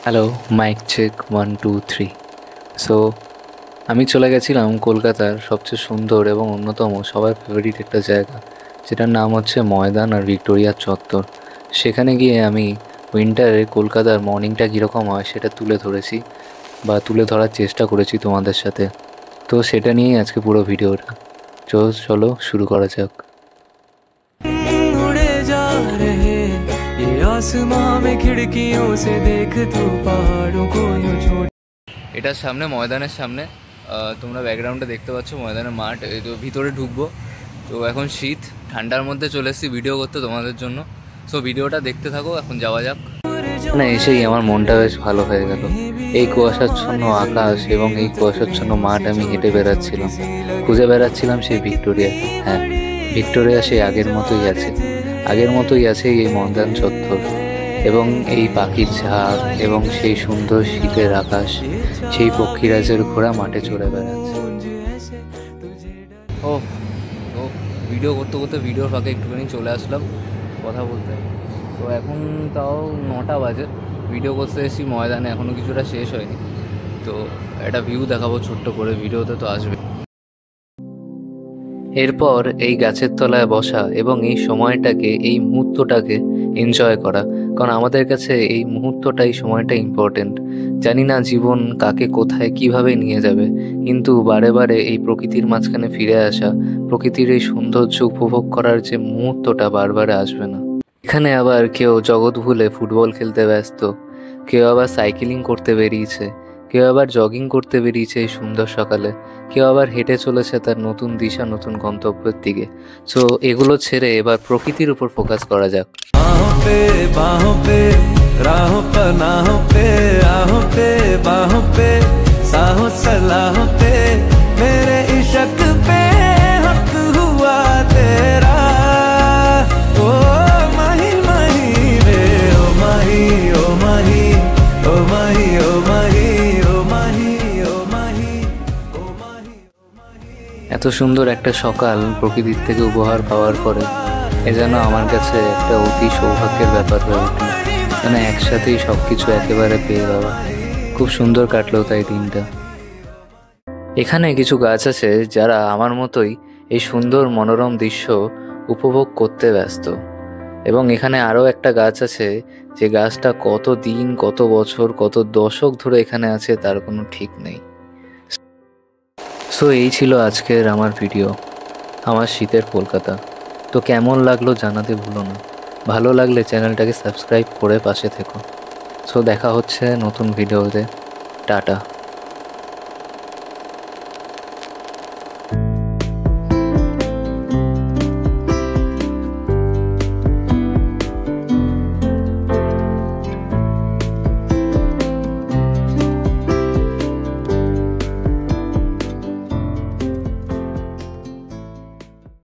Hello, mic check 1 2 3। So আমি চলে গেছিলাম কলকাতার সবচেয়ে সুন্দর এবং অন্যতম সবার ফেভারিট একটা জায়গা, যেটার নাম হচ্ছে ময়দান আর ভিক্টোরিয়া চত্বর। সেখানে গিয়ে আমি উইন্টারে কলকাতার মর্নিংটা কীরকম হয় সেটা তুলে ধরেছি বা তুলে ধরার চেষ্টা করেছি তোমাদের সাথে। তো সেটা নিয়েই আজকে পুরো ভিডিওটা। চলো শুরু করা যাক। उड़े जा रहे ये आसमां में खिड़कियों से देख तू पहाड़ों को यूं छोड़। এটার সামনে, ময়দানের সামনে তোমরা ব্যাকগ্রাউন্ডে দেখতে পাচ্ছ ময়দানের মাঠ। এই তো ভিতরে ঢুকবো। তো এখন শীত, ঠান্ডার মধ্যে চলে এসেছি ভিডিও করতে তোমাদের জন্য। সো ভিডিওটা দেখতে থাকো, এখন যাওয়া যাক। না, এসেই আমার মনটা বেশ ভালো হয়ে গেল। এই কুয়াশাচ্ছন্ন আকাশ এবং এই কুয়াশাচ্ছন্ন মাঠ আমি হেঁটে বেড়াচ্ছিলাম, খুঁজে বেড়াচ্ছিলাম সেই ভিক্টোরিয়া। হ্যাঁ, ভিক্টোরিয়া সেই আগের মতোই আছে, এই ময়দান চত্বর এবং এই পাখির ঝাঁক এবং সেই সুন্দর শীতের আকাশ, সেই পক্ষীরাজের ঘোড়া মাঠে চড়ে বেড়াচ্ছে। ও তো ভিডিও করতে করতে ভিডিওর ফাঁকে একটুখানি চলে আসলাম কথা বলতে। তো এখন তাও 9টা বাজে, ভিডিও করতে এসেছি ময়দানে, এখনও কিছুটা শেষ হয়নি। তো একটা ভিউ দেখাবো ছোট্ট করে, ভিডিওতে তো আসবে। এরপর এই গাছের তলায় বসা এবং এই সময়টাকে, এই মুহূর্তটাকে এনজয় করা, কারণ আমাদের কাছে এই মুহূর্তটাই, সময়টা ইম্পর্টেন্ট। জানি না জীবন কাকে কোথায় কিভাবে নিয়ে যাবে, কিন্তু বারে বারে এই প্রকৃতির মাঝখানে ফিরে আসা, প্রকৃতির এই সৌন্দর্য উপভোগ করার যে মুহূর্তটা বারবার আসবে না। এখানে আবার কেউ জগৎ ভুলে ফুটবল খেলতে ব্যস্ত, কেউ আবার সাইকেলিং করতে বেরিয়েছে, কেউ আবার জগিং করতে বেরিয়েছে এই সুন্দর সকালে, কেউ আবার হেঁটে চলেছে তার নতুন দিশা, নতুন গন্তব্যের দিকে। সো এগুলো ছেড়ে এবার প্রকৃতির উপর ফোকাস করা যাক। बाहों पे राहों पनाहों पे आहों पे बाहों पे साहों सलाहों पे मेरे इश्क पे हक हुआ तेरा। ओ माही माही रे ओ माही ओ माही ओ माही ओ माही ओ माही ओ माही ओ माही। এত সুন্দর একটা সকাল প্রকৃতির থেকে উপহার পাওয়ার পরে এ যেন আমার কাছে একটা অতি সৌভাগ্যের ব্যাপার হয়ে উঠল, যেন একসাথেই সব কিছু একেবারে পেয়ে যাওয়া। খুব সুন্দর কাটলো তাই দিনটা। এখানে কিছু গাছ আছে যারা আমার মতোই এই সুন্দর মনোরম দৃশ্য উপভোগ করতে ব্যস্ত, এবং এখানে আরও একটা গাছ আছে যে গাছটা কত দিন, কত বছর, কত দশক ধরে এখানে আছে তার কোনো ঠিক নেই। সো এই ছিল আজকের আমার ভিডিও, আমার শীতের কলকাতা। তো কেমন লাগলো জানাতে ভুলো না, ভালো লাগলে চ্যানেলটাকে সাবস্ক্রাইব করে পাশে থেকো। সো দেখা হচ্ছে নতুন ভিডিওতে। টাটা।